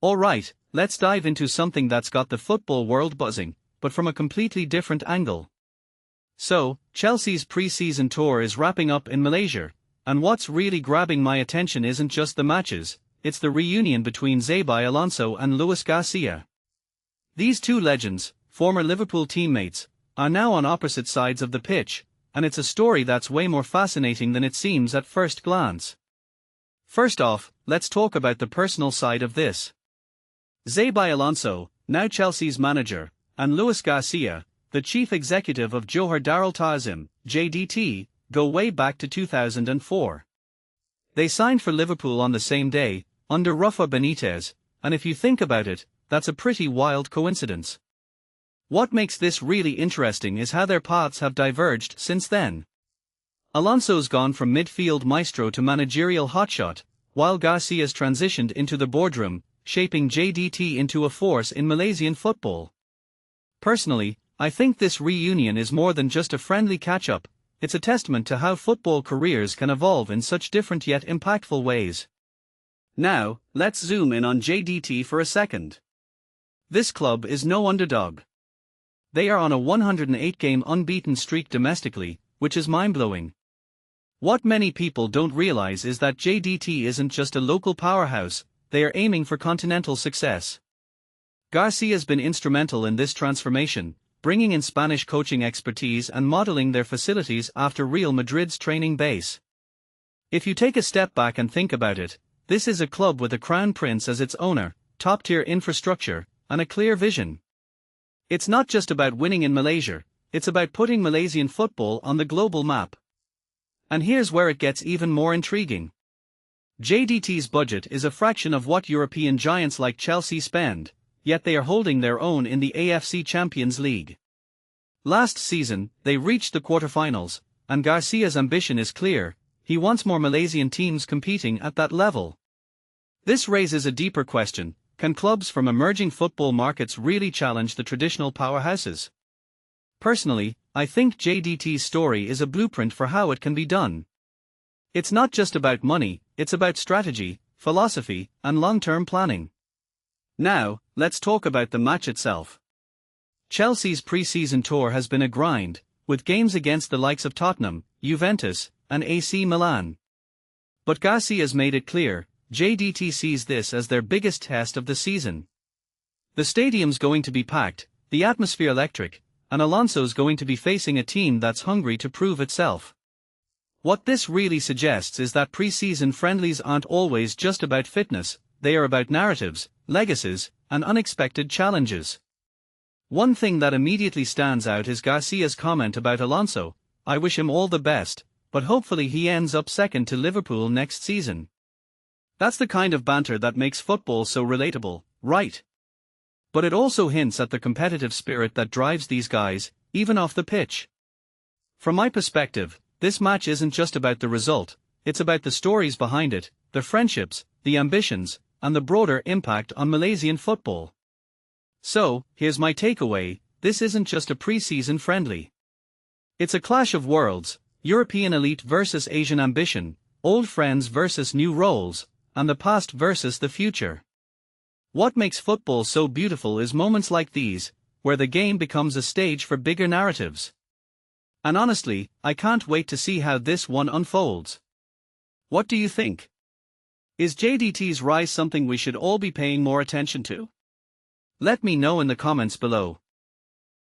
Alright, let's dive into something that's got the football world buzzing, but from a completely different angle. So, Chelsea's pre-season tour is wrapping up in Malaysia, and what's really grabbing my attention isn't just the matches, it's the reunion between Xabi Alonso and Luis Garcia. These two legends, former Liverpool teammates, are now on opposite sides of the pitch, and it's a story that's way more fascinating than it seems at first glance. First off, let's talk about the personal side of this. Xabi Alonso, now Chelsea's manager, and Luis Garcia, the chief executive of Johor Darul Ta'zim, JDT, go way back to 2004. They signed for Liverpool on the same day, under Rafa Benitez, and if you think about it, that's a pretty wild coincidence. What makes this really interesting is how their paths have diverged since then. Alonso's gone from midfield maestro to managerial hotshot, while Garcia's transitioned into the boardroom, shaping JDT into a force in Malaysian football. Personally, I think this reunion is more than just a friendly catch-up, it's a testament to how football careers can evolve in such different yet impactful ways. Now, let's zoom in on JDT for a second. This club is no underdog. They are on a 108-game unbeaten streak domestically, which is mind-blowing. What many people don't realize is that JDT isn't just a local powerhouse, they are aiming for continental success. Garcia's been instrumental in this transformation, bringing in Spanish coaching expertise and modeling their facilities after Real Madrid's training base. If you take a step back and think about it, this is a club with a crown prince as its owner, top-tier infrastructure, and a clear vision. It's not just about winning in Malaysia, it's about putting Malaysian football on the global map. And here's where it gets even more intriguing. JDT's budget is a fraction of what European giants like Chelsea spend, yet they are holding their own in the AFC Champions League. Last season, they reached the quarterfinals, and Garcia's ambition is clear, he wants more Malaysian teams competing at that level. This raises a deeper question, can clubs from emerging football markets really challenge the traditional powerhouses? Personally, I think JDT's story is a blueprint for how it can be done. It's not just about money, it's about strategy, philosophy, and long-term planning. Now, let's talk about the match itself. Chelsea's pre-season tour has been a grind, with games against the likes of Tottenham, Juventus, and AC Milan. But Garcia's made it clear, JDT sees this as their biggest test of the season. The stadium's going to be packed, the atmosphere electric, and Alonso's going to be facing a team that's hungry to prove itself. What this really suggests is that pre-season friendlies aren't always just about fitness, they are about narratives, legacies, and unexpected challenges. One thing that immediately stands out is Garcia's comment about Alonso, I wish him all the best, but hopefully he ends up second to Liverpool next season. That's the kind of banter that makes football so relatable, right? But it also hints at the competitive spirit that drives these guys, even off the pitch. From my perspective, this match isn't just about the result, it's about the stories behind it, the friendships, the ambitions, and the broader impact on Malaysian football. So, here's my takeaway, this isn't just a pre-season friendly. It's a clash of worlds, European elite versus Asian ambition, old friends versus new roles, and the past versus the future. What makes football so beautiful is moments like these, where the game becomes a stage for bigger narratives. And honestly, I can't wait to see how this one unfolds. What do you think? Is JDT's rise something we should all be paying more attention to? Let me know in the comments below.